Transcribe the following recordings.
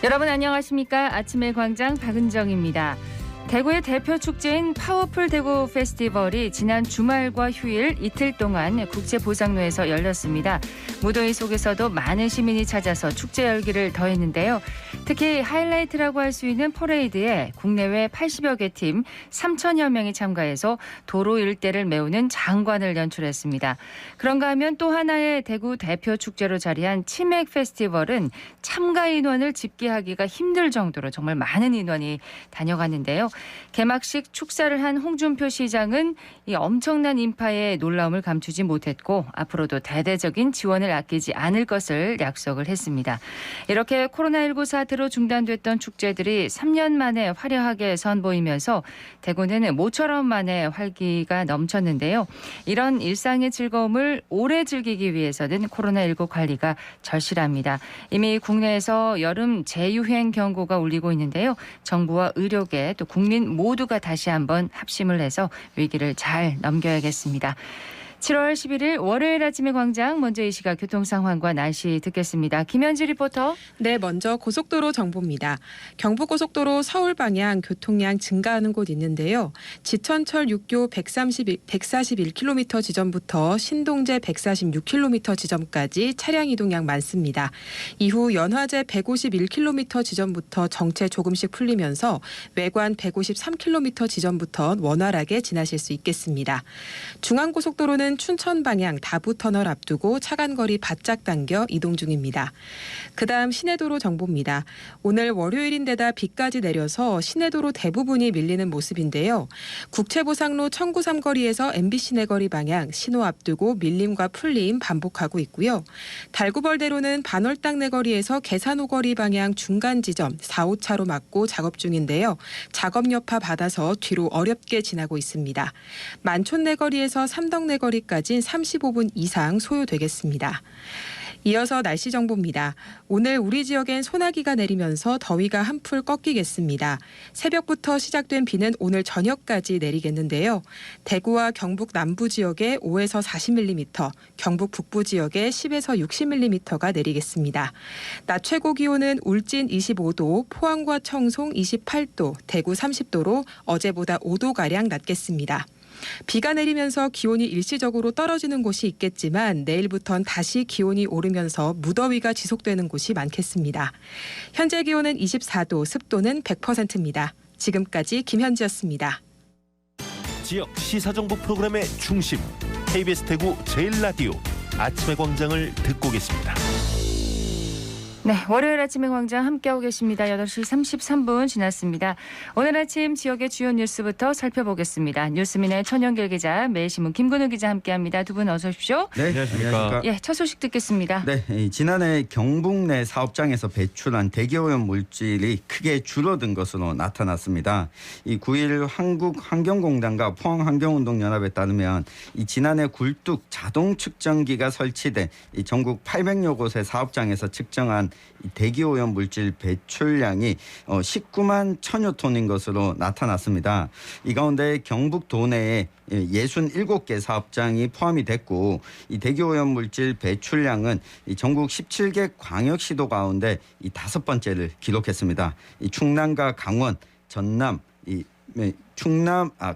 여러분 안녕하십니까? 아침의 광장 박은정입니다. 대구의 대표 축제인 파워풀 대구 페스티벌이 지난 주말과 휴일 이틀 동안 국제보상로에서 열렸습니다. 무더위 속에서도 많은 시민이 찾아서 축제 열기를 더했는데요. 특히 하이라이트라고 할 수 있는 퍼레이드에 국내외 80여 개 팀 3천여 명이 참가해서 도로 일대를 메우는 장관을 연출했습니다. 그런가 하면 또 하나의 대구 대표 축제로 자리한 치맥 페스티벌은 참가 인원을 집계하기가 힘들 정도로 정말 많은 인원이 다녀갔는데요. 개막식 축사를 한 홍준표 시장은 이 엄청난 인파의 놀라움을 감추지 못했고 앞으로도 대대적인 지원을 아끼지 않을 것을 약속을 했습니다. 이렇게 코로나19 사태로 중단됐던 축제들이 3년 만에 화려하게 선보이면서 대구는 모처럼 만에 활기가 넘쳤는데요. 이런 일상의 즐거움을 오래 즐기기 위해서는 코로나19 관리가 절실합니다. 이미 국내에서 여름 재유행 경고가 울리고 있는데요. 정부와 의료계 또 국민 모두가 다시 한번 합심을 해서 위기를 잘 넘겨야겠습니다. 7월 11일 월요일 아침의 광장, 먼저 이 시각 교통 상황과 날씨 듣겠습니다. 김현지 리포터. 네, 먼저 고속도로 정보입니다. 경부고속도로 서울 방향 교통량 증가하는 곳 있는데요. 지천철 6교 141km 지점부터 신동제 146km 지점까지 차량 이동량 많습니다. 이후 연화제 151km 지점부터 정체 조금씩 풀리면서 외관 153km 지점부터 원활하게 지나실 수 있겠습니다. 중앙고속도로는 춘천 방향 다부터널 앞두고 차간거리 바짝 당겨 이동 중입니다. 그다음 시내도로 정보입니다. 오늘 월요일인데다 비까지 내려서 시내도로 대부분이 밀리는 모습인데요. 국채보상로 청구 삼거리에서 MBC 내거리 방향 신호 앞두고 밀림과 풀림 반복하고 있고요. 달구벌대로는 반월당 내거리에서 계산호거리 방향 중간 지점 4, 5차로 막고 작업 중인데요. 작업 여파 받아서 뒤로 어렵게 지나고 있습니다. 만촌 내거리에서 삼덕 내거리까지 35분 이상 소요되겠습니다. 이어서 날씨 정보입니다. 오늘 우리 지역엔 소나기가 내리면서 더위가 한풀 꺾이겠습니다. 새벽부터 시작된 비는 오늘 저녁까지 내리겠는데요. 대구와 경북 남부 지역에 5에서 40mm, 경북 북부 지역에 10에서 60mm가 내리겠습니다. 낮 최고 기온은 울진 25도, 포항과 청송 28도, 대구 30도로 어제보다 5도가량 낮겠습니다. 비가 내리면서 기온이 일시적으로 떨어지는 곳이 있겠지만 내일부터는 다시 기온이 오르면서 무더위가 지속되는 곳이 많겠습니다. 현재 기온은 24도, 습도는 100%입니다. 지금까지 김현지였습니다. 지역 시사정보 프로그램의 중심, KBS 대구 제일라디오 아침의 광장을 듣고 계십니다. 네, 월요일 아침의 광장 함께하고 계십니다. 8시 33분 지났습니다. 오늘 아침 지역의 주요 뉴스부터 살펴보겠습니다. 뉴스민의 천연길 기자, 매일신문 김근우 기자 함께합니다. 두 분 어서 오십시오. 네, 안녕하십니까. 예, 첫 소식 듣겠습니다. 네, 지난해 경북 내 사업장에서 배출한 대기오염 물질이 크게 줄어든 것으로 나타났습니다. 이 9일 한국환경공단과 포항환경운동연합에 따르면 이 지난해 굴뚝 자동 측정기가 설치된 이 전국 800여 곳의 사업장에서 측정한 대기오염 물질 배출량이 19만 1000여 톤인 것으로 나타났습니다. 이 가운데 경북 도내에 67개 사업장이 포함이 됐고 이 대기오염 물질 배출량은 이 전국 17개 광역시도 가운데 이 5번째를 기록했습니다. 이 충남과 강원, 전남,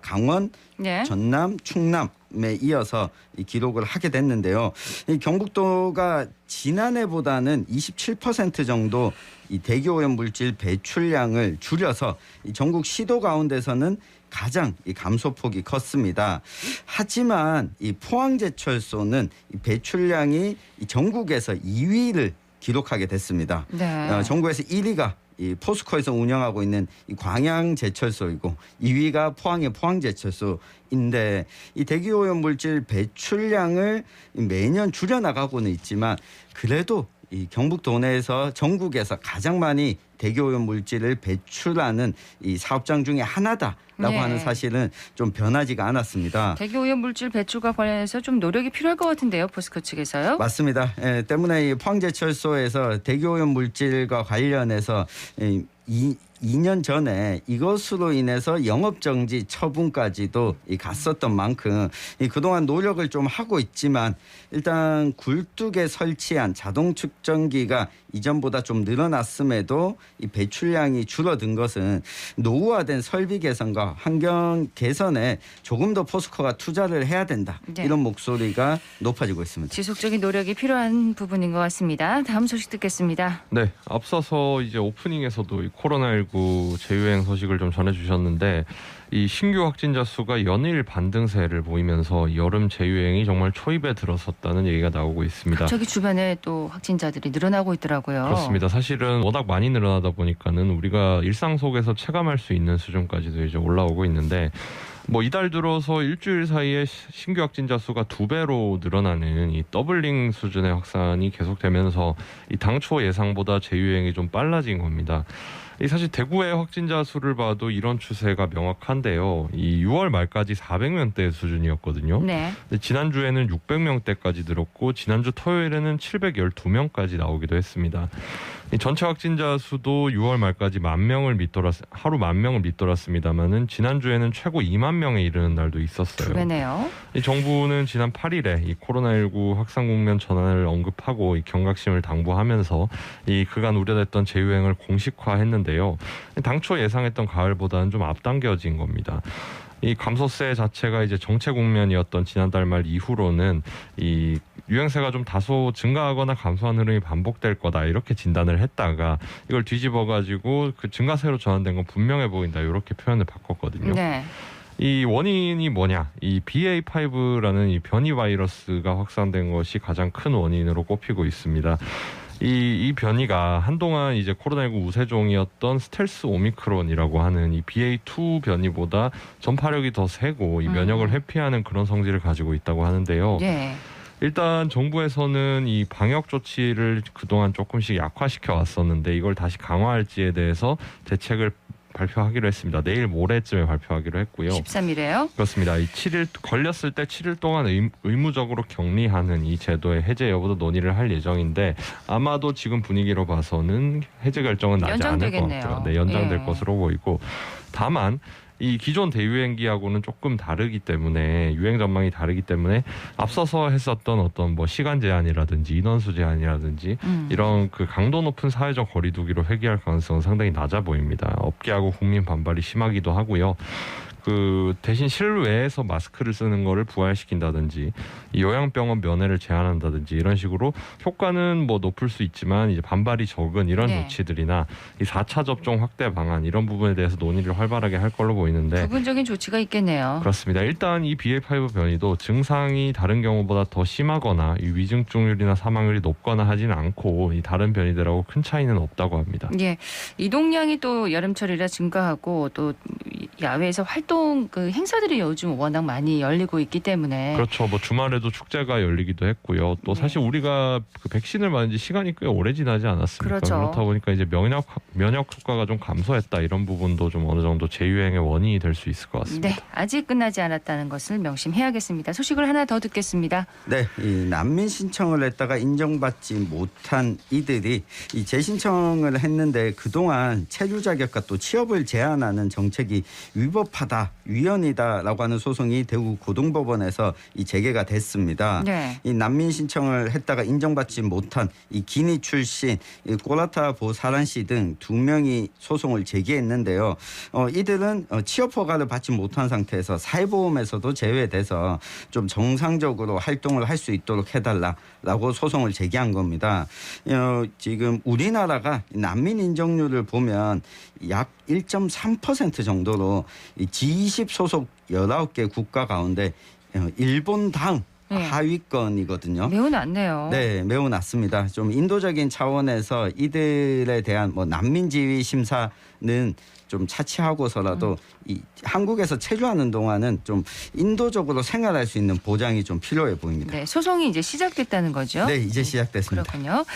강원, 네. 전남, 충남에 이어서 이 기록을 하게 됐는데요. 이 경북도가 지난해보다는 27% 정도 이 대기오염 물질 배출량을 줄여서 이 전국 시도 가운데서는 가장 이 감소폭이 컸습니다. 하지만 이 포항제철소는 이 배출량이 이 전국에서 2위를 기록하게 됐습니다. 네. 전국에서 1위가 이 포스코에서 운영하고 있는 이 광양제철소이고 2위가 포항의 포항제철소인데 이 대기오염 물질 배출량을 매년 줄여나가고는 있지만 그래도 이 경북도 내에서 전국에서 가장 많이 대기오염 물질을 배출하는 이 사업장 중에 하나다라고 네. 하는 사실은 좀 변하지가 않았습니다. 대기오염 물질 배출과 관련해서 좀 노력이 필요할 것 같은데요, 포스코 측에서요? 맞습니다. 때문에 이 포항제철소에서 대기오염 물질과 관련해서 2년 전에 이것으로 인해서 영업정지 처분까지도 갔었던 만큼 그동안 노력을 좀 하고 있지만 일단 굴뚝에 설치한 자동 측정기가 이전보다 좀 늘어났음에도 이 배출량이 줄어든 것은 노후화된 설비 개선과 환경 개선에 조금 더 포스코가 투자를 해야 된다. 네. 이런 목소리가 높아지고 있습니다. 지속적인 노력이 필요한 부분인 것 같습니다. 다음 소식 듣겠습니다. 네, 앞서서 이제 오프닝에서도 이 코로나19 재유행 소식을 좀 전해주셨는데 이 신규 확진자 수가 연일 반등세를 보이면서 여름 재유행이 정말 초입에 들어섰다는 얘기가 나오고 있습니다. 갑자기 주변에 또 확진자들이 늘어나고 있더라고요. 그렇습니다. 사실은 워낙 많이 늘어나다 보니까는 우리가 일상 속에서 체감할 수 있는 수준까지도 이제 올라오고 있는데 뭐 이달 들어서 일주일 사이에 신규 확진자 수가 2배로 늘어나는 이 더블링 수준의 확산이 계속되면서 이 당초 예상보다 재유행이 좀 빨라진 겁니다. 사실 대구의 확진자 수를 봐도 이런 추세가 명확한데요. 이 6월 말까지 400명대 수준이었거든요. 네. 근데 지난주에는 600명대까지 늘었고 지난주 토요일에는 712명까지 나오기도 했습니다. 이 전체 확진자 수도 6월 말까지 하루 10,000명을 밑돌았습니다만은 지난주에는 최고 2만 명에 이르는 날도 있었어요. 2배네요. 이 정부는 지난 8일에 이 코로나19 확산 국면 전환을 언급하고 이 경각심을 당부하면서 이 그간 우려됐던 재유행을 공식화했는데요. 당초 예상했던 가을보다는 좀 앞당겨진 겁니다. 이 감소세 자체가 이제 정체 국면이었던 지난달 말 이후로는 이 유행세가 좀 다소 증가하거나 감소한 흐름이 반복될 거다 이렇게 진단을 했다가 이걸 뒤집어가지고 그 증가세로 전환된 건 분명해 보인다 이렇게 표현을 바꿨거든요. 네. 이 원인이 뭐냐? 이 BA5라는 이 변이 바이러스가 확산된 것이 가장 큰 원인으로 꼽히고 있습니다. 이 변이가 한동안 이제 코로나19 우세종이었던 스텔스 오미크론이라고 하는 이 BA2 변이보다 전파력이 더 세고 이 면역을 회피하는 그런 성질을 가지고 있다고 하는데요. 네. 일단 정부에서는 이 방역 조치를 그동안 조금씩 약화시켜 왔었는데 이걸 다시 강화할지에 대해서 대책을 발표하기로 했습니다. 내일 모레쯤에 발표하기로 했고요. 13일에요? 그렇습니다. 이 7일 걸렸을 때 7일 동안 의무적으로 격리하는 이 제도의 해제 여부도 논의를 할 예정인데 아마도 지금 분위기로 봐서는 해제 결정은 나지 않을 것 같고요. 네, 연장될 것으로 보이고 다만 이 기존 대유행기하고는 조금 다르기 때문에 유행 전망이 다르기 때문에 앞서서 했었던 어떤 뭐 시간 제한이라든지 인원수 제한이라든지 이런 그 강도 높은 사회적 거리두기로 회귀할 가능성은 상당히 낮아 보입니다. 업계하고 국민 반발이 심하기도 하고요. 그 대신 실외에서 마스크를 쓰는 거를 부활시킨다든지 이 요양병원 면회를 제한한다든지 이런 식으로 효과는 뭐 높을 수 있지만 이제 반발이 적은 이런 네. 조치들이나 이 4차 접종 확대 방안 이런 부분에 대해서 논의를 활발하게 할 걸로 보이는데 부분적인 조치가 있겠네요. 그렇습니다. 일단 이 BA5 변이도 증상이 다른 경우보다 더 심하거나 이 위중증률이나 사망률이 높거나 하지는 않고 이 다른 변이들하고 큰 차이는 없다고 합니다. 예, 이동량이 또 여름철이라 증가하고 또 야외에서 활동 그 행사들이 요즘 워낙 많이 열리고 있기 때문에 그렇죠. 뭐 주말에도 축제가 열리기도 했고요. 또 사실 우리가 그 백신을 맞은 지 시간이 꽤 오래 지나지 않았습니까? 그렇죠. 그렇다 보니까 이제 면역 효과가 좀 감소했다 이런 부분도 좀 어느 정도 재유행의 원인이 될 수 있을 것 같습니다. 네, 아직 끝나지 않았다는 것을 명심해야겠습니다. 소식을 하나 더 듣겠습니다. 네, 이 난민 신청을 했다가 인정받지 못한 이들이 이 재신청을 했는데 그동안 체류 자격과 또 취업을 제한하는 정책이 위법하다, 위헌이다라고 하는 소송이 대구 고등법원에서 이 제기가 됐습니다. 네. 이 난민 신청을 했다가 인정받지 못한 이 기니 출신 이 꼬라타 보사란 씨 등 2명이 소송을 제기했는데요. 이들은 취업 허가를 받지 못한 상태에서 사회보험에서도 제외돼서 좀 정상적으로 활동을 할 수 있도록 해달라라고 소송을 제기한 겁니다. 지금 우리나라가 난민 인정률을 보면 약 1.3% 정도로 G20 소속 19개 국가 가운데 일본 다음 하위권이거든요. 매우 낮네요. 네, 매우 낮습니다. 좀 인도적인 차원에서 이들에 대한 뭐 난민 지위 심사는 좀 차치하고서라도 이 한국에서 체류하는 동안은 좀 인도적으로 생활할 수 있는 보장이 좀 필요해 보입니다. 네, 소송이 이제 시작됐다는 거죠? 네, 이제 시작됐습니다. 그렇군요.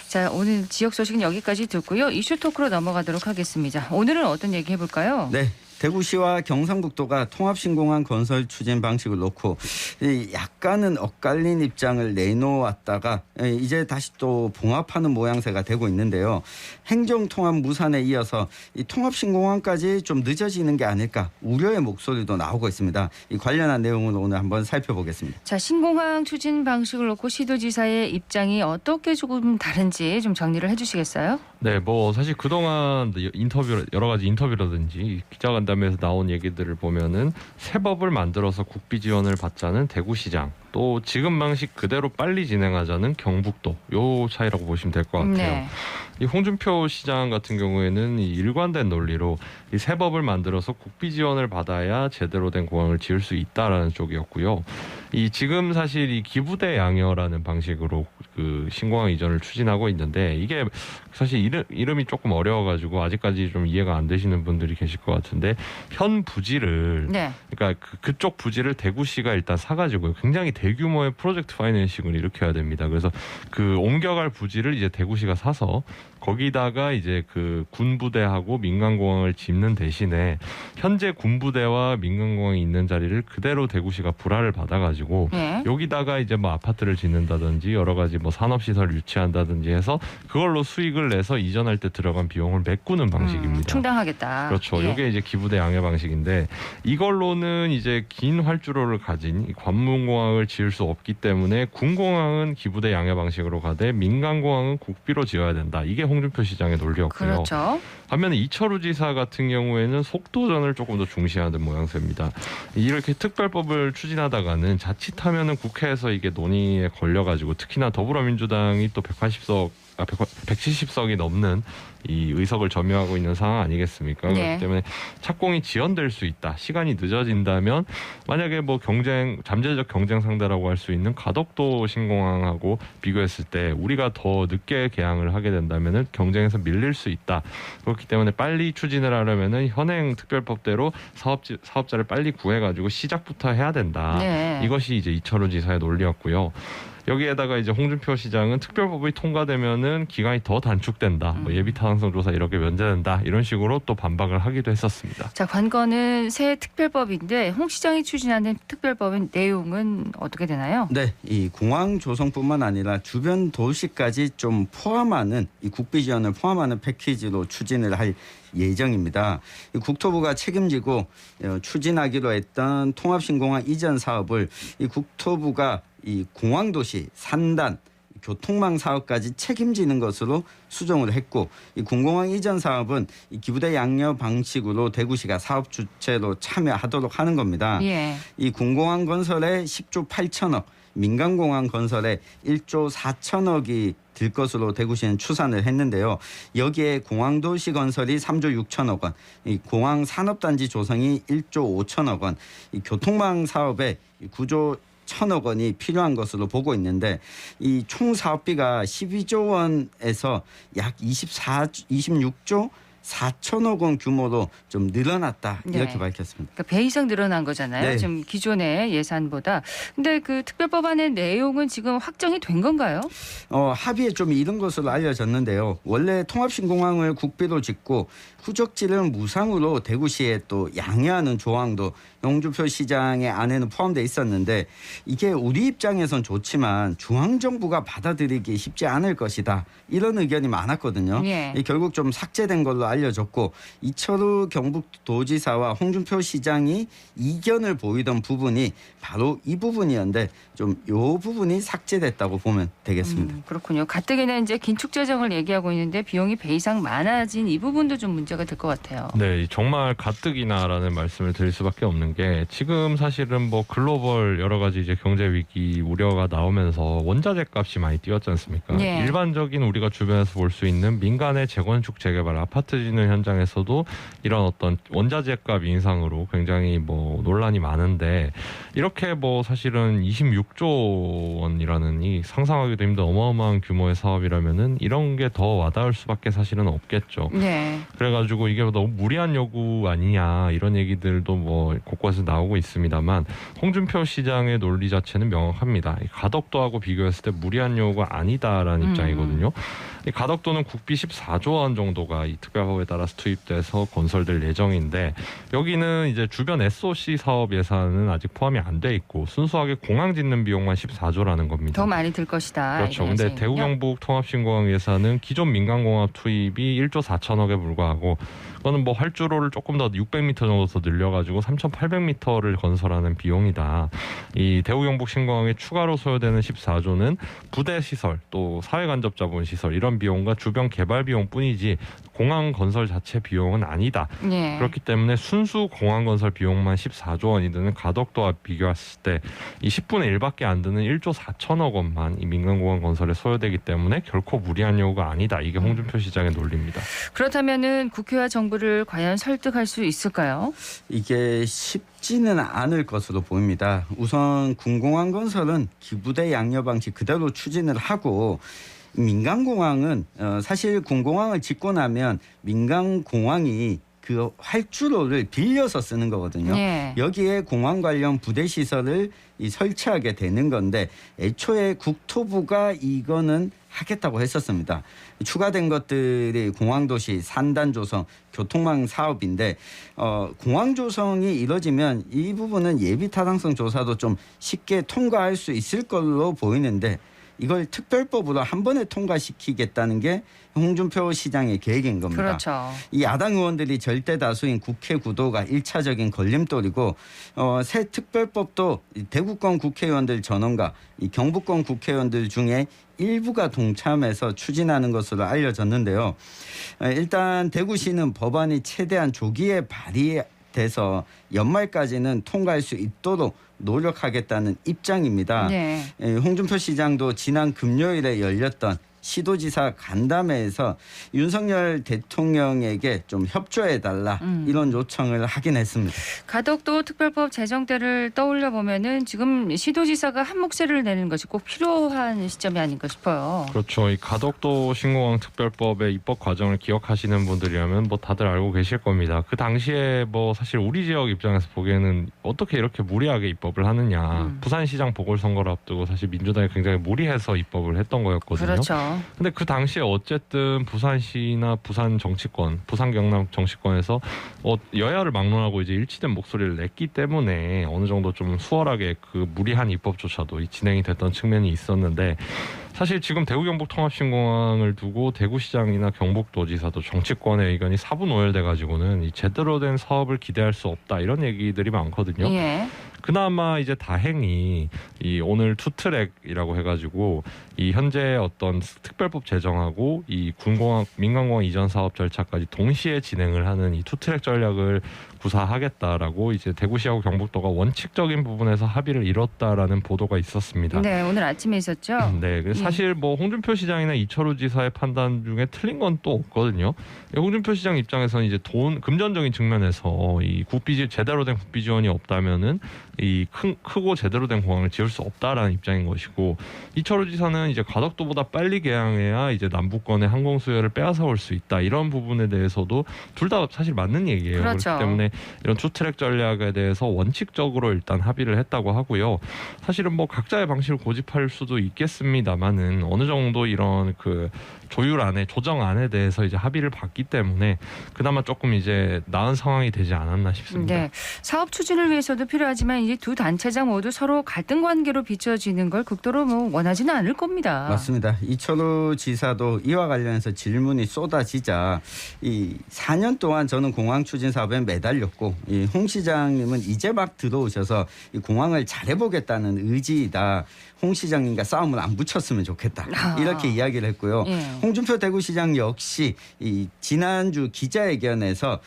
자, 오늘 지역 소식은 여기까지 듣고요. 이슈 토크로 넘어가도록 하겠습니다. 오늘은 어떤 얘기 해볼까요? 네, 대구시와 경상북도가 통합신공항 건설 추진 방식을 놓고 약간은 엇갈린 입장을 내놓았다가 이제 다시 또 봉합하는 모양새가 되고 있는데요. 행정통합 무산에 이어서 이 통합신공항까지 좀 늦어지는 게 아닐까 우려의 목소리도 나오고 있습니다. 이 관련한 내용을 오늘 한번 살펴보겠습니다. 자, 신공항 추진 방식을 놓고 시도지사의 입장이 어떻게 조금 다른지 좀 정리를 해주시겠어요? 네, 뭐 사실 그동안 여러 가지 인터뷰라든지 기자간담회에서 나온 얘기들을 보면은 새 법을 만들어서 국비 지원을 받자는 대구시장, 또 지금 방식 그대로 빨리 진행하자는 경북도, 요 차이라고 보시면 될 것 같아요. 네. 이 홍준표 시장 같은 경우에는 이 일관된 논리로 이 새 법을 만들어서 국비 지원을 받아야 제대로 된 공항을 지을 수 있다라는 쪽이었고요. 이 지금 사실 이 기부대 양여라는 방식으로 그 신공항 이전을 추진하고 있는데, 이게 사실 이름이 조금 어려워가지고 아직까지 좀 이해가 안 되시는 분들이 계실 것 같은데, 현 부지를 네. 그러니까 그쪽 부지를 대구시가 일단 사가지고요, 굉장히 대규모의 프로젝트 파이낸싱을 일으켜야 됩니다. 그래서 그 옮겨갈 부지를 이제 대구시가 사서 거기다가 이제 그 군부대하고 민간공항을 짓는 대신에 현재 군부대와 민간공항이 있는 자리를 그대로 대구시가 불화를 받아가지고 네. 여기다가 이제 뭐 아파트를 짓는다든지 여러 가지 뭐 산업시설 유치한다든지 해서 그걸로 수익을 내서 이전할 때 들어간 비용을 메꾸는 방식입니다. 충당하겠다. 그렇죠. 예. 이게 이제 기부대 양해 방식인데, 이걸로는 이제 긴 활주로를 가진 관문공항을 지을 수 없기 때문에 군공항은 기부대 양해 방식으로 가되 민간공항은 국비로 지어야 된다. 이게 홍준표 시장의 논리였고요. 그렇죠. 반면에 이철우 지사 같은 경우에는 속도전을 조금 더 중시하는 모양새입니다. 이렇게 특별법을 추진하다가는 자칫하면은 국회에서 이게 논의에 걸려가지고, 특히나 더불어민주당이 또 170석이 넘는 이 의석을 점유하고 있는 상황 아니겠습니까? 네. 그렇기 때문에 착공이 지연될 수 있다. 시간이 늦어진다면 만약에 뭐 잠재적 경쟁 상대라고 할 수 있는 가덕도 신공항하고 비교했을 때 우리가 더 늦게 개항을 하게 된다면은 경쟁에서 밀릴 수 있다. 그렇기 때문에 빨리 추진을 하려면은 현행 특별법대로 사업자를 빨리 구해가지고 시작부터 해야 된다. 네. 이것이 이제 이철우 지사의 논리였고요. 여기에다가 이제 홍준표 시장은 특별법이 통과되면은 기간이 더 단축된다. 뭐 예비 타당성 조사 이렇게 면제된다. 이런 식으로 또 반박을 하기도 했었습니다. 자, 관건은 새 특별법인데 홍 시장이 추진하는 특별법의 내용은 어떻게 되나요? 네, 이 공항 조성뿐만 아니라 주변 도시까지 좀 포함하는 이 국비 지원을 포함하는 패키지로 추진을 할 예정입니다. 이 국토부가 책임지고 추진하기로 했던 통합신공항 이전 사업을 이 국토부가 이 공항도시 산단 교통망 사업까지 책임지는 것으로 수정을 했고, 이 군공항 이전 사업은 이 기부대 양여 방식으로 대구시가 사업 주체로 참여하도록 하는 겁니다. 예. 이 군공항 건설에 10조 8천억, 민간공항 건설에 1조 4천억이 들 것으로 대구시는 추산을 했는데요. 여기에 공항도시 건설이 3조 6천억 원, 이 공항 산업단지 조성이 1조 5천억 원, 이 교통망 사업에 9조 1천억 원이 필요한 것으로 보고 있는데, 이 총 사업비가 12조 원에서 약 26조 4천억 원 규모로 좀 늘어났다, 이렇게 네. 밝혔습니다. 그러니까 배 이상 늘어난 거잖아요. 네. 지금 기존의 예산보다. 근데 그 특별법안의 내용은 지금 확정이 된 건가요? 합의에 좀 이른 것으로 알려졌는데요. 원래 통합신공항을 국비로 짓고 후적지를 무상으로 대구시에 또 양해하는 조항도 홍준표 시장의 안에는 포함되어 있었는데, 이게 우리 입장에선 좋지만 중앙정부가 받아들이기 쉽지 않을 것이다, 이런 의견이 많았거든요. 예. 결국 좀 삭제된 걸로 알려졌고, 이철우 경북도지사와 홍준표 시장이 이견을 보이던 부분이 바로 이 부분이었는데, 좀 이 부분이 삭제됐다고 보면 되겠습니다. 그렇군요. 가뜩이나 이제 긴축 재정을 얘기하고 있는데 비용이 배 이상 많아진 이 부분도 좀 문제가 될 것 같아요. 네, 정말 가뜩이나라는 말씀을 드릴 수밖에 없는 게, 지금 사실은 뭐 글로벌 여러 가지 이제 경제 위기 우려가 나오면서 원자재 값이 많이 뛰었지 않습니까? 네. 일반적인 우리가 주변에서 볼 수 있는 민간의 재건축 재개발 아파트 짓는 현장에서도 이런 어떤 원자재 값 인상으로 굉장히 뭐 논란이 많은데, 이렇게 뭐 사실은 26조 원이라는 이 상상하기도 힘든 어마어마한 규모의 사업이라면은 이런 게 더 와닿을 수밖에 사실은 없겠죠. 네. 그래가지고 이게 너무 무리한 요구 아니냐, 이런 얘기들도 뭐 곳곳에서 나오고 있습니다만, 홍준표 시장의 논리 자체는 명확합니다. 가덕도하고 비교했을 때 무리한 요구가 아니다라는 입장이거든요. 이 가덕도는 국비 14조 원 정도가 이 특별법에 따라서 투입돼서 건설될 예정인데 여기는 이제 주변 SOC 사업 예산은 아직 포함이 안 돼 있고 순수하게 공항 짓는 비용만 14조라는 겁니다. 더 많이 들 것이다. 그렇죠. 근데 대구 경북 통합신공항 예산은 기존 민간공항 투입이 1조 4천억에 불과하고 그거는 뭐 활주로를 조금 더 600m 정도 더 늘려가지고 3,800m를 건설하는 비용이다. 이 대구 경북 신공항에 추가로 소요되는 14조는 부대 시설 또 사회간접자본 시설 이런 비용과 주변 개발 비용뿐이지 공항 건설 자체 비용은 아니다. 예. 그렇기 때문에 순수 공항 건설 비용만 14조 원이 드는 가덕도와 비교했을 때 이 10분의 1밖에 안 드는 1조 4천억 원만 이 민간공항 건설에 소요되기 때문에 결코 무리한 요구가 아니다. 이게 홍준표 시장의 논리입니다. 그렇다면은 국회와 정부를 과연 설득할 수 있을까요? 이게 쉽지는 않을 것으로 보입니다. 우선 군공항 건설은 기부대 양려 방식 그대로 추진을 하고 민간공항은 사실 군공항을 짓고 나면 민간공항이 그 활주로를 빌려서 쓰는 거거든요. 예. 여기에 공항 관련 부대 시설을 설치하게 되는 건데 애초에 국토부가 이거는 하겠다고 했었습니다. 추가된 것들이 공항도시 산단 조성, 교통망 사업인데 공항 조성이 이뤄지면 이 부분은 예비 타당성 조사도 좀 쉽게 통과할 수 있을 걸로 보이는데 이걸 특별법으로 한 번에 통과시키겠다는 게 홍준표 시장의 계획인 겁니다. 그렇죠. 이 야당 의원들이 절대 다수인 국회 구도가 1차적인 걸림돌이고 새 특별법도 대구권 국회의원들 전원과 이 경북권 국회의원들 중에 일부가 동참해서 추진하는 것으로 알려졌는데요. 일단 대구시는 법안이 최대한 조기에 발의돼서 연말까지는 통과할 수 있도록 노력하겠다는 입장입니다. 네. 홍준표 시장도 지난 금요일에 열렸던 시도지사 간담회에서 윤석열 대통령에게 좀 협조해달라 이런 요청을 하긴 했습니다. 가덕도 특별법 제정 때를 떠올려 보면은 지금 시도지사가 한 몫을 내는 것이 꼭 필요한 시점이 아닌가 싶어요. 그렇죠. 이 가덕도 신공항 특별법의 입법 과정을 기억하시는 분들이라면 뭐 다들 알고 계실 겁니다. 그 당시에 뭐 사실 우리 지역 입장에서 보기에는 어떻게 이렇게 무리하게 입법을 하느냐. 부산시장 보궐선거를 앞두고 사실 민주당이 굉장히 무리해서 입법을 했던 거였거든요. 그렇죠. 근데 그 당시에 어쨌든 부산시나 부산 정치권, 부산 경남 정치권에서 여야를 막론하고 이제 일치된 목소리를 냈기 때문에 어느 정도 좀 수월하게 그 무리한 입법조차도 진행이 됐던 측면이 있었는데 사실 지금 대구 경북 통합신공항을 두고 대구시장이나 경북도지사도 정치권의 의견이 사분오열돼 가지고는 이 제대로 된 사업을 기대할 수 없다 이런 얘기들이 많거든요. 예. 그나마 이제 다행히 이 오늘 투트랙이라고 해가지고 이 현재 어떤 특별법 제정하고 이 군공항 민간공항 이전 사업 절차까지 동시에 진행을 하는 이 투트랙 전략을 구사하겠다라고 이제 대구시하고 경북도가 원칙적인 부분에서 합의를 이뤘다라는 보도가 있었습니다. 네, 오늘 아침에 있었죠. 네, 사실 뭐 홍준표 시장이나 이철우 지사의 판단 중에 틀린 건 또 없거든요. 홍준표 시장 입장에서는 이제 금전적인 측면에서 이 국비 제대로 된 국비 지원이 없다면은 이 크고 제대로 된 공항을 지을 수 없다라는 입장인 것이고 이철우 지사는 이제 가덕도보다 빨리 개항해야 이제 남부권의 항공 수요를 빼앗아 올 수 있다 이런 부분에 대해서도 둘 다 사실 맞는 얘기예요. 그렇죠. 그렇기 때문에 이런 투트랙 전략에 대해서 원칙적으로 일단 합의를 했다고 하고요. 사실은 뭐 각자의 방식을 고집할 수도 있겠습니다만은 어느 정도 이런 그 조정 안에 대해서 이제 합의를 봤기 때문에 그나마 조금 이제 나은 상황이 되지 않았나 싶습니다. 네, 사업 추진을 위해서도 필요하지만 이제 두 단체장 모두 서로 갈등 관계로 비춰지는 걸 극도로 뭐 원하지는 않을 겁니다. 맞습니다. 이철우 지사도 이와 관련해서 질문이 쏟아지자 이 4년 동안 저는 공항 추진 사업에 매달렸고 이 홍 시장님은 이제 막 들어오셔서 이 공항을 잘해보겠다는 의지이다. 홍 시장님과 싸움을 안 붙였으면 좋겠다. 이렇게 이야기를 했고요. 예. 홍준표 대구시장 역시 이 지난주 기자회견에서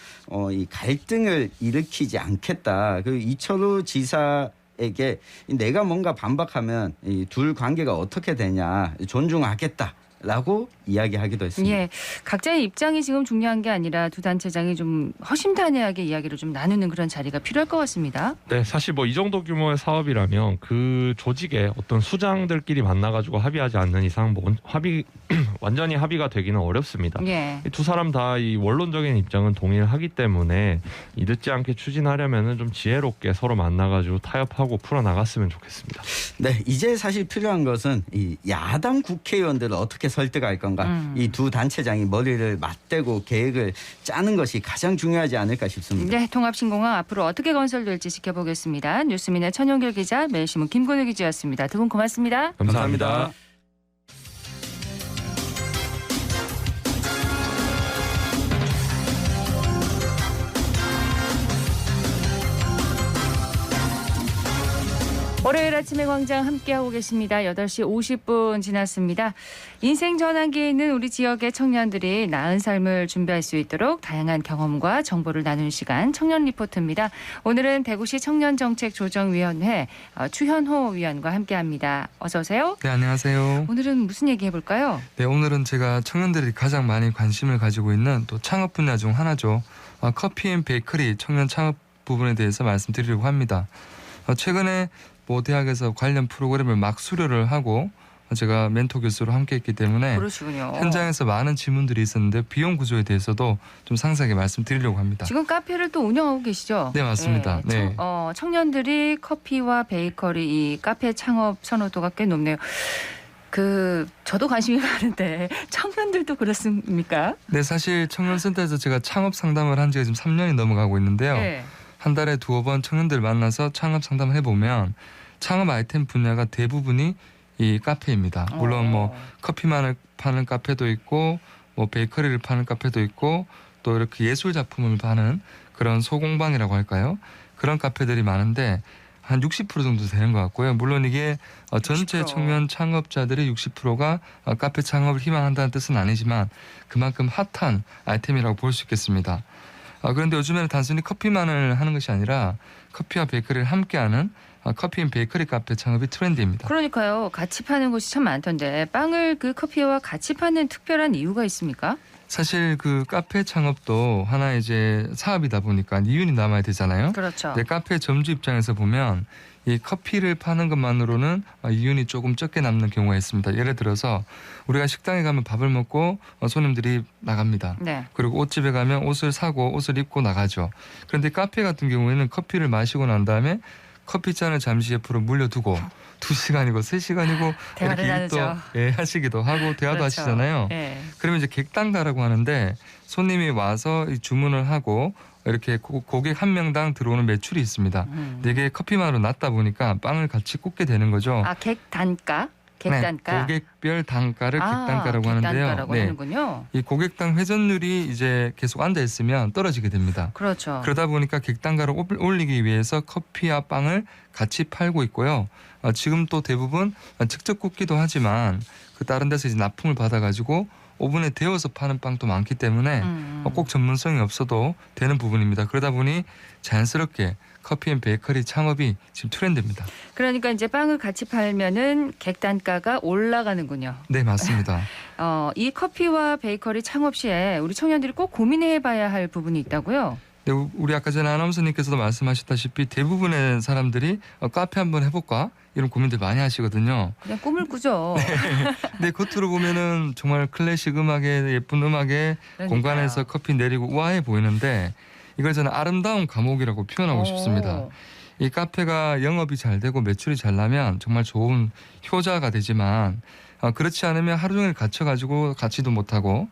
이 갈등을 일으키지 않겠다. 그리고 이철우 지사에게 내가 뭔가 반박하면 이 둘 관계가 어떻게 되냐 존중하겠다. 라고 이야기하기도 했습니다. 예, 각자의 입장이 지금 중요한 게 아니라 두 단체장이 좀 허심탄회하게 이야기를 좀 나누는 그런 자리가 필요할 것 같습니다. 네, 사실 뭐 이 정도 규모의 사업이라면 그 조직의 어떤 수장들끼리 만나가지고 합의하지 않는 이상 뭐 완전히 합의가 되기는 어렵습니다. 예. 두 사람 다 이 원론적인 입장은 동일하기 때문에 이 늦지 않게 추진하려면은 좀 지혜롭게 서로 만나가지고 타협하고 풀어 나갔으면 좋겠습니다. 네, 이제 사실 필요한 것은 이 야당 국회의원들을 어떻게 어떻게 설득할 건가 이 두 단체장이 머리를 맞대고 계획을 짜는 것이 가장 중요하지 않을까 싶습니다. 네, 통합신공항 앞으로 어떻게 건설될지 지켜보겠습니다. 뉴스민의 천용길 기자, 매일신문 김건우 기자였습니다. 두 분 고맙습니다. 감사합니다. 월요일 아침의 광장 함께하고 계십니다. 8시 50분 지났습니다. 인생 전환기에 있는 우리 지역의 청년들이 나은 삶을 준비할 수 있도록 다양한 경험과 정보를 나누는 시간 청년 리포트입니다. 오늘은 대구시 청년정책조정위원회 추현호 위원과 함께합니다. 어서 오세요. 네, 안녕하세요. 오늘은 무슨 얘기 해볼까요? 네, 오늘은 제가 청년들이 가장 많이 관심을 가지고 있는 또 창업 분야 중 하나죠. 커피 앤 베이커리 청년 창업 부분에 대해서 말씀드리려고 합니다. 최근에 대학에서 관련 프로그램을 막 수료를 하고 제가 멘토 교수로 함께했기 때문에 그러시군요. 현장에서 많은 질문들이 있었는데 비용 구조에 대해서도 좀 상세하게 말씀드리려고 합니다. 지금 카페를 또 운영하고 계시죠? 네, 맞습니다. 네. 청년들이 커피와 베이커리 이 카페 창업 선호도가 꽤 높네요. 저도 관심이 많은데 청년들도 그렇습니까? 네, 사실 청년센터에서 제가 창업 상담을 한 지가 지금 3년이 넘어가고 있는데요. 네. 한 달에 2번 청년들 만나서 창업 상담을 해보면 창업 아이템 분야가 대부분이 이 카페입니다. 물론 커피만을 파는 카페도 있고 베이커리를 파는 카페도 있고 또 이렇게 예술 작품을 파는 그런 소공방이라고 할까요? 그런 카페들이 많은데 한 60% 정도 되는 것 같고요. 물론 이게 전체 60%. 청년 창업자들의 60%가 카페 창업을 희망한다는 뜻은 아니지만 그만큼 핫한 아이템이라고 볼 수 있겠습니다. 그런데 요즘에는 단순히 커피만을 하는 것이 아니라 커피와 베이커리를 함께하는 커피 앤 베이커리 카페 창업이 트렌드입니다. 그러니까요. 같이 파는 곳이 참 많던데 빵을 그 커피와 같이 파는 특별한 이유가 있습니까? 사실 그 카페 창업도 하나의 이제 사업이다 보니까 이윤이 남아야 되잖아요. 그렇죠. 네, 카페 점주 입장에서 보면 이 커피를 파는 것만으로는 이윤이 조금 적게 남는 경우가 있습니다. 예를 들어서 우리가 식당에 가면 밥을 먹고 손님들이 나갑니다. 네. 그리고 옷집에 가면 옷을 사고 옷을 입고 나가죠. 그런데 카페 같은 경우에는 커피를 마시고 난 다음에 커피잔을 잠시 옆으로 물려두고 2시간이고 3시간이고 대화를 이렇게 나누죠. 또 하시기도 하고 대화도 그렇죠. 하시잖아요. 네. 그러면 이제 객단가라고 하는데 손님이 와서 주문을 하고 이렇게 고객 한 명당 들어오는 매출이 있습니다. 근데 이게 커피만으로 낮다 보니까 빵을 같이 꽂게 되는 거죠. 객단가? 객단가. 네, 고객별 단가를 객단가라고 하는데요. 객단가라고 하는군요. 이 고객당 회전율이 이제 계속 앉아 있으면 떨어지게 됩니다. 그렇죠. 그러다 보니까 객단가를 올리기 위해서 커피와 빵을 같이 팔고 있고요. 지금 또 대부분 직접 굽기도 하지만 그 다른 데서 이제 납품을 받아가지고 오븐에 데워서 파는 빵도 많기 때문에 꼭 전문성이 없어도 되는 부분입니다. 그러다 보니 자연스럽게 커피 앤 베이커리 창업이 지금 트렌드입니다. 그러니까 이제 빵을 같이 팔면은 객단가가 올라가는군요. 네, 맞습니다. 이 커피와 베이커리 창업 시에 우리 청년들이 꼭 고민해봐야 할 부분이 있다고요? 네, 우리 아까 전에 아나운서님께서도 말씀하셨다시피 대부분의 사람들이 카페 한번 해볼까 이런 고민들 많이 하시거든요. 그냥 꿈을 꾸죠. 근데 겉으로 보면은 정말 클래식 음악에 예쁜 음악에 그러니까요. 공간에서 커피 내리고 우아해 보이는데 이걸 저는 아름다운 감옥이라고 표현하고 싶습니다. 이 카페가 영업이 잘 되고 매출이 잘 나면 정말 좋은 효자가 되지만 그렇지 않으면 하루 종일 갇혀가지고 가지도 못하고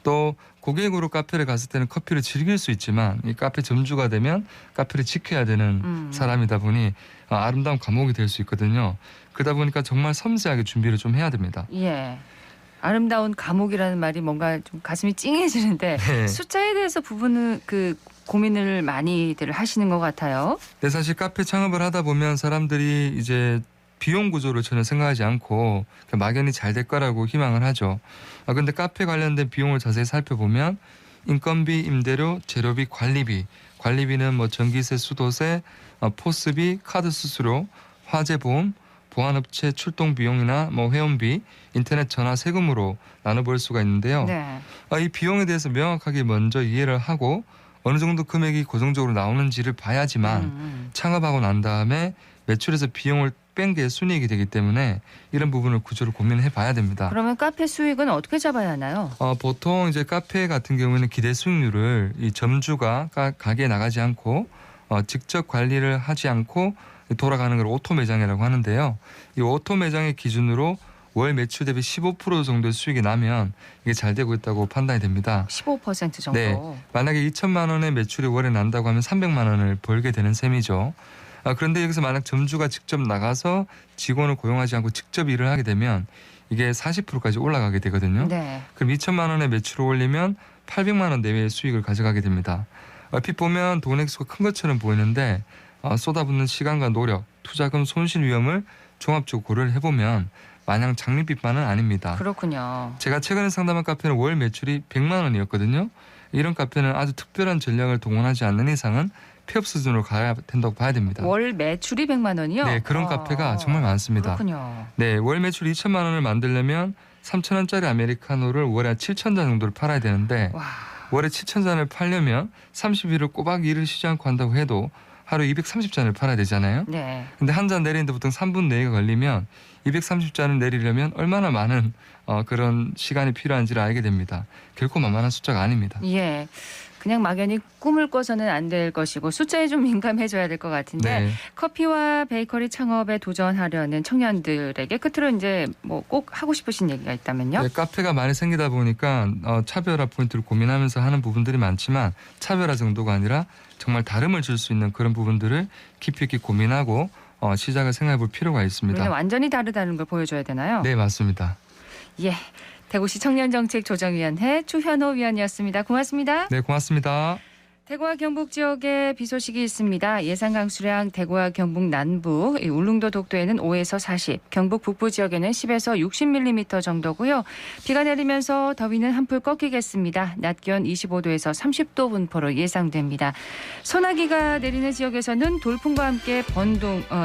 또 고객으로 카페를 갔을 때는 커피를 즐길 수 있지만 이 카페 점주가 되면 카페를 지켜야 되는 사람이다 보니 아름다운 감옥이 될 수 있거든요. 그러다 보니까 정말 섬세하게 준비를 좀 해야 됩니다. 예. 아름다운 감옥이라는 말이 뭔가 좀 가슴이 찡해지는데 네. 숫자에 대해서 부분은 고민을 많이들 하시는 것 같아요. 네, 사실 카페 창업을 하다 보면 사람들이 이제 비용 구조를 전혀 생각하지 않고 막연히 잘 될 거라고 희망을 하죠. 근데 카페 관련된 비용을 자세히 살펴보면 인건비, 임대료, 재료비, 관리비는 전기세, 수도세, 포스비, 카드 수수료, 화재보험, 보안업체 출동 비용이나 회원비, 인터넷 전화 세금으로 나눠볼 수가 있는데요. 네. 이 비용에 대해서 명확하게 먼저 이해를 하고 어느 정도 금액이 고정적으로 나오는지를 봐야지만 창업하고 난 다음에 매출에서 비용을 뺀 게 순이익이 되기 때문에 이런 부분을 구조를 고민해 봐야 됩니다. 그러면 카페 수익은 어떻게 잡아야 하나요? 보통 이제 카페 같은 경우에는 기대 수익률을 이 점주가 가게에 나가지 않고 직접 관리를 하지 않고 돌아가는 걸 오토 매장이라고 하는데요. 이 오토 매장의 기준으로 월 매출 대비 15% 정도의 수익이 나면 이게 잘 되고 있다고 판단이 됩니다. 15% 정도. 네. 만약에 2천만 원의 매출이 월에 난다고 하면 300만 원을 벌게 되는 셈이죠. 그런데 여기서 만약 점주가 직접 나가서 직원을 고용하지 않고 직접 일을 하게 되면 이게 40%까지 올라가게 되거든요. 네. 그럼 2천만 원의 매출을 올리면 800만 원 내외의 수익을 가져가게 됩니다. 얼핏 보면 돈 액수가 큰 것처럼 보이는데 쏟아붓는 시간과 노력, 투자금 손실 위험을 종합적으로 고려를 해보면 마냥 장밋빛만은 아닙니다. 그렇군요. 제가 최근에 상담한 카페는 월 매출이 100만 원이었거든요. 이런 카페는 아주 특별한 전략을 동원하지 않는 이상은 폐업 수준으로 가야 된다고 봐야 됩니다. 월 매출이 100만 원이요? 네, 그런 카페가 정말 많습니다. 그렇군요. 네, 월 매출 2천만 원을 만들려면 3천 원짜리 아메리카노를 월에 7천 잔 정도를 팔아야 되는데 와. 월에 7천 잔을 팔려면 30일을 꼬박 일을 쉬지 않고 한다고 해도 하루 230잔을 팔아야 되잖아요. 네. 근데 한 잔 내리는데 보통 3분 내외가 걸리면 230잔을 내리려면 얼마나 많은 그런 시간이 필요한지를 알게 됩니다. 결코 만만한 숫자가 아닙니다. 예. 그냥 막연히 꿈을 꿔서는 안 될 것이고 숫자에 좀 민감해져야 될 것 같은데 네. 커피와 베이커리 창업에 도전하려는 청년들에게 끝으로 이제 뭐 꼭 하고 싶으신 얘기가 있다면요? 네, 카페가 많이 생기다 보니까 차별화 포인트를 고민하면서 하는 부분들이 많지만 차별화 정도가 아니라 정말 다름을 줄 수 있는 그런 부분들을 깊이 있게 고민하고 시작을 생각해 볼 필요가 있습니다. 우리는 완전히 다르다는 걸 보여줘야 되나요? 네, 맞습니다. 예. 대구시 청년정책조정위원회 추현호 위원이었습니다. 고맙습니다. 네, 고맙습니다. 대구와 경북 지역에 비 소식이 있습니다. 예상 강수량 대구와 경북 남부, 울릉도 독도에는 5에서 40, 경북 북부 지역에는 10에서 60mm 정도고요. 비가 내리면서 더위는 한풀 꺾이겠습니다. 낮 기온 25도에서 30도 분포로 예상됩니다. 소나기가 내리는 지역에서는 돌풍과 함께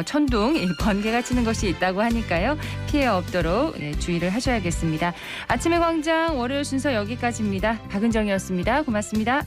천둥, 번개가 치는 것이 있다고 하니까요. 피해 없도록 주의를 하셔야겠습니다. 아침의 광장 월요일 순서 여기까지입니다. 박은정이었습니다. 고맙습니다.